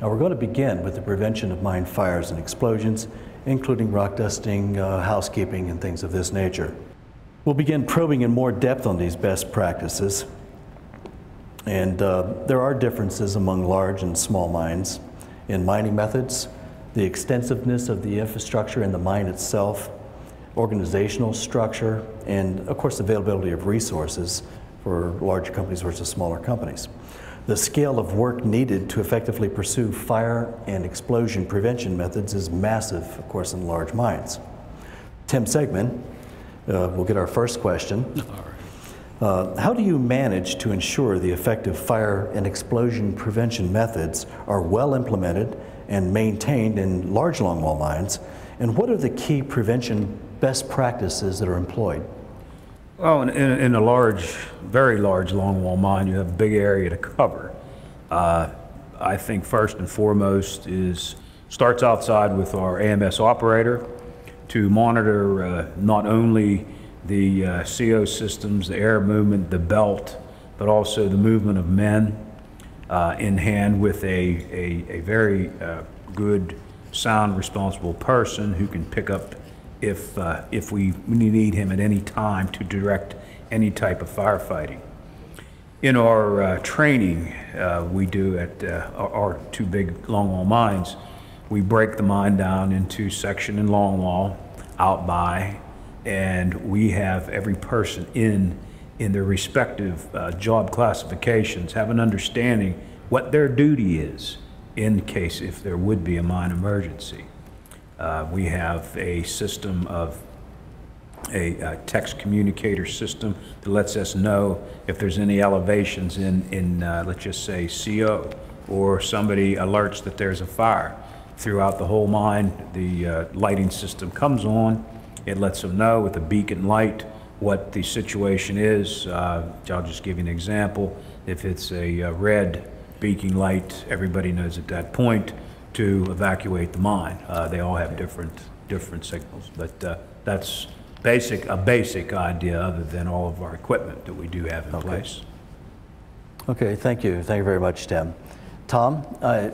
Now we're going to begin with the prevention of mine fires and explosions, including rock dusting, housekeeping, and things of this nature. We'll begin probing in more depth on these best practices. And there are differences among large and small mines in mining methods, the extensiveness of the infrastructure in the mine itself, organizational structure, and of course availability of resources for larger companies versus smaller companies. The scale of work needed to effectively pursue fire and explosion prevention methods is massive, of course, in large mines. Tim Segman, we'll get our first question. How do you manage to ensure the effective fire and explosion prevention methods are well implemented and maintained in large longwall mines? And what are the key prevention best practices that are employed? Well, in a large, very large longwall mine, you have a big area to cover. I think first and foremost starts outside with our AMS operator to monitor not only the CO systems, the air movement, the belt, but also the movement of men in hand with a very good, sound, responsible person who can pick up if we need him at any time to direct any type of firefighting. In our training we do at our two big longwall mines, we break the mine down into section and longwall, out by, and we have every person in their respective job classifications have an understanding what their duty is in case if there would be a mine emergency. We have a system of a text communicator system that lets us know if there's any elevations in let's just say CO, or somebody alerts that there's a fire. Throughout the whole mine, the lighting system comes on. It lets them know with a beacon light what the situation is. I'll just give you an example. If it's a red beacon light, everybody knows at that point to evacuate the mine. They all have different signals, but that's a basic idea other than all of our equipment that we do have in place. Okay, thank you. Thank you very much, Tim. Tom, I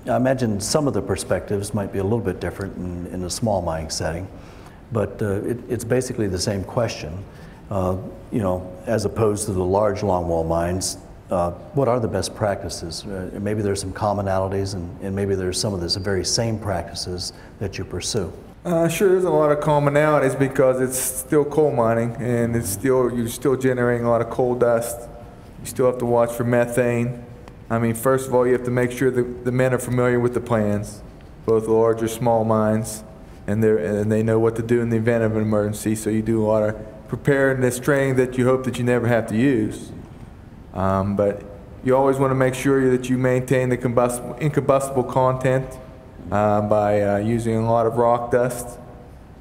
imagine some of the perspectives might be a little bit different in a small mining setting, but it's basically the same question. You know, as opposed to the large longwall mines, what are the best practices? Maybe there's some commonalities, and maybe there's some of the very same practices that you pursue. Sure, there's a lot of commonalities because it's still coal mining, and you're still generating a lot of coal dust. You still have to watch for methane. I mean, first of all, you have to make sure that the men are familiar with the plans, both large or small mines, and they know what to do in the event of an emergency. So you do a lot of preparedness training that you hope that you never have to use. But you always want to make sure that you maintain the incombustible content by using a lot of rock dust.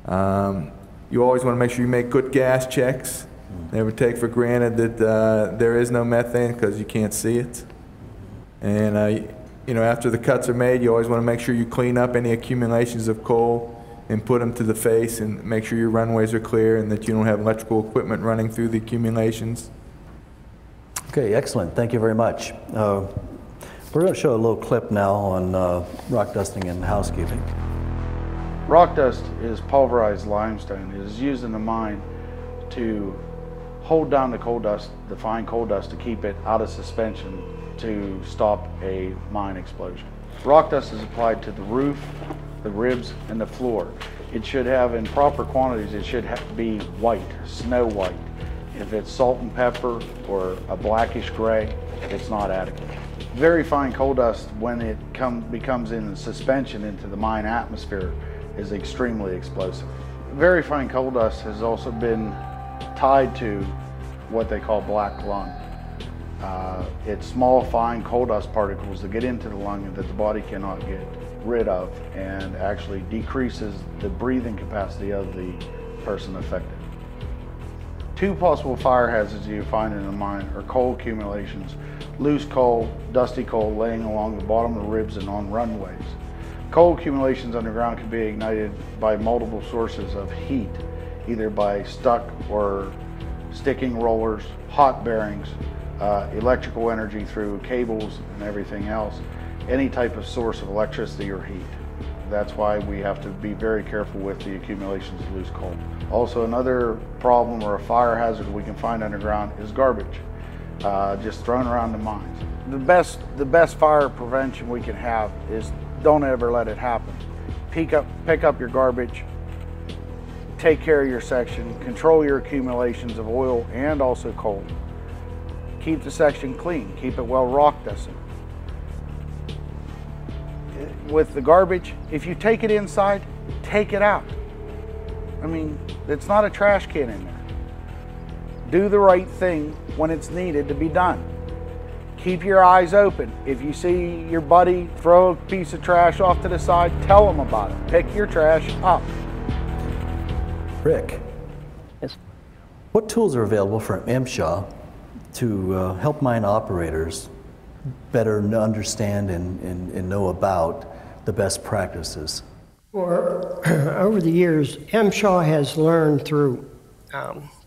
You always want to make sure you make good gas checks. Never take for granted that there is no methane because you can't see it. And you know, after the cuts are made, you always want to make sure you clean up any accumulations of coal and put them to the face, and make sure your runways are clear and that you don't have electrical equipment running through the accumulations. Okay, excellent. Thank you very much. We're going to show a little clip now on rock dusting and housekeeping. Rock dust is pulverized limestone. It is used in the mine to hold down the coal dust, the fine coal dust, to keep it out of suspension to stop a mine explosion. Rock dust is applied to the roof, the ribs, and the floor. It should have, in proper quantities, it should be white, snow white. If it's salt and pepper or a blackish gray, it's not adequate. Very fine coal dust, when it becomes in suspension into the mine atmosphere, is extremely explosive. Very fine coal dust has also been tied to what they call black lung. It's small, fine coal dust particles that get into the lung and that the body cannot get rid of, and actually decreases the breathing capacity of the person affected. Two possible fire hazards you find in a mine are coal accumulations, loose coal, dusty coal laying along the bottom of the ribs and on runways. Coal accumulations underground can be ignited by multiple sources of heat, either by stuck or sticking rollers, hot bearings, electrical energy through cables and everything else. any type of source of electricity or heat. That's why we have to be very careful with the accumulations of loose coal. Also, another problem or a fire hazard we can find underground is garbage, just thrown around the mines. The best fire prevention we can have is don't ever let it happen. Pick up your garbage, take care of your section, control your accumulations of oil and also coal. Keep the section clean, keep it well rock dusted. With the garbage, if you take it inside, take it out. I mean, it's not a trash can in there. Do the right thing when it's needed to be done. Keep your eyes open. If you see your buddy throw a piece of trash off to the side, tell them about it. Pick your trash up. Rick, Yes. what tools are available from MSHA to help mine operators better understand and know about the best practices? Over the years, MSHA has learned through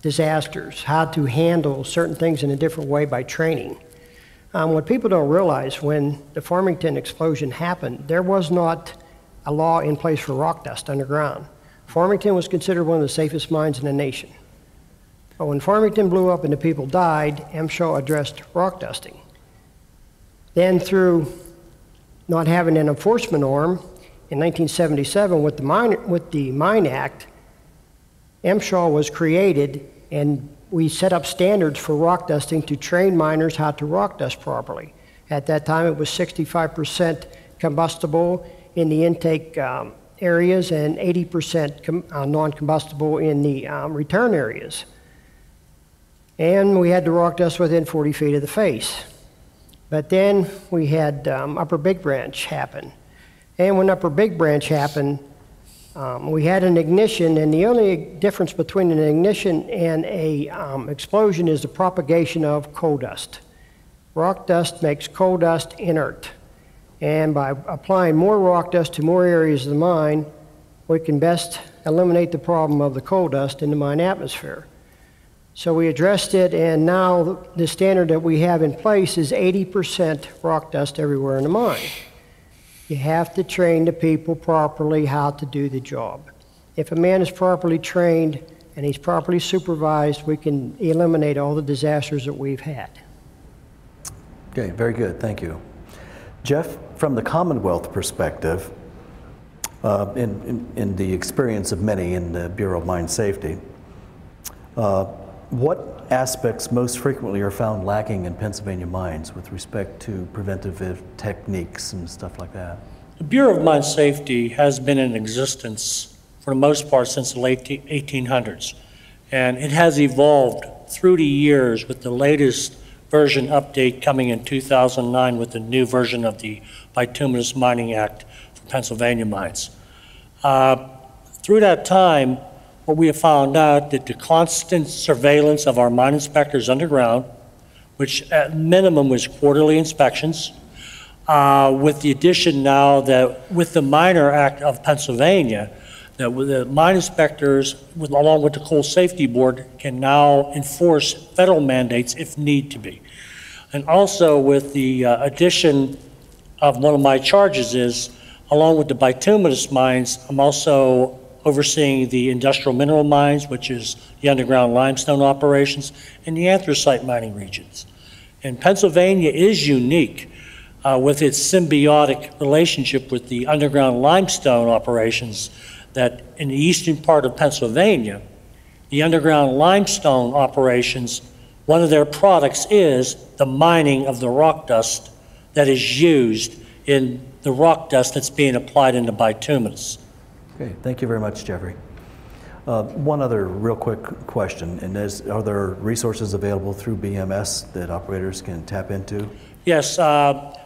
disasters how to handle certain things in a different way by training. What people don't realize, when the Farmington explosion happened, there was not a law in place for rock dust underground. Farmington was considered one of the safest mines in the nation. But when Farmington blew up and the people died, MSHA addressed rock dusting. Then through not having an enforcement arm, in 1977 with the Mine Act, MSHA was created, and we set up standards for rock dusting to train miners how to rock dust properly. At that time, it was 65% combustible in the intake areas and 80% non-combustible in the return areas. And we had to rock dust within 40 feet of the face. But then we had Upper Big Branch happen. And when Upper Big Branch happened, we had an ignition, and the only difference between an ignition and an explosion is the propagation of coal dust. Rock dust makes coal dust inert. And by applying more rock dust to more areas of the mine, we can best eliminate the problem of the coal dust in the mine atmosphere. So we addressed it, and now the standard that we have in place is 80% rock dust everywhere in the mine. You have to train the people properly how to do the job. If a man is properly trained and he's properly supervised, we can eliminate all the disasters that we've had. Okay, very good, thank you. Jeff, from the Commonwealth perspective, in the experience of many in the Bureau of Mine Safety, what aspects most frequently are found lacking in Pennsylvania mines with respect to preventative techniques and stuff like that? The Bureau of Mine Safety has been in existence for the most part since the late 1800s, and it has evolved through the years with the latest version update coming in 2009 with the new version of the Bituminous Mining Act for Pennsylvania mines. Through that time, what we have found out that the constant surveillance of our mine inspectors underground, which at minimum was quarterly inspections, with the addition now that with the Miner Act of Pennsylvania, that the mine inspectors, along with the Coal Safety Board, can now enforce federal mandates if need to be. And also with the addition of one of my charges is, along with the bituminous mines, I'm also overseeing the industrial mineral mines, which is the underground limestone operations, and the anthracite mining regions. And Pennsylvania is unique with its symbiotic relationship with the underground limestone operations, that in the eastern part of Pennsylvania, the underground limestone operations, one of their products is the mining of the rock dust that is used in the rock dust that's being applied into bituminous. Okay, thank you very much, Jeffrey. One other real quick question, and are there resources available through BMS that operators can tap into? Yes,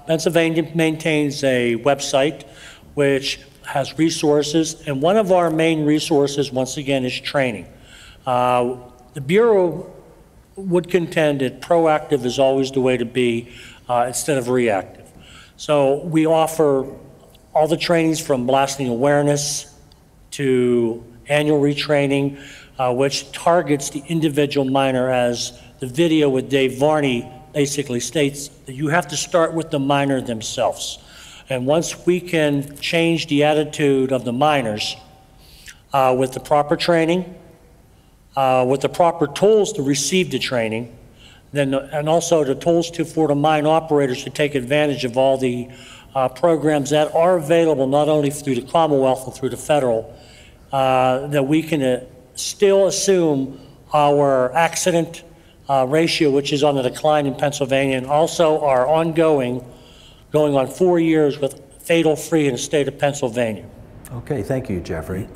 Pennsylvania maintains a website which has resources, and one of our main resources, once again, is training. The Bureau would contend that proactive is always the way to be instead of reactive. So we offer all the trainings from blasting awareness to annual retraining, which targets the individual miner, as the video with Dave Varney basically states that you have to start with the miner themselves. And once we can change the attitude of the miners with the proper training, with the proper tools to receive the training, and also the tools for the mine operators to take advantage of all the programs that are available not only through the Commonwealth and through the federal, that we can still assume our accident ratio, which is on the decline in Pennsylvania, and also our ongoing, going on 4 years with fatal-free in the state of Pennsylvania. Okay, thank you, Jeffrey.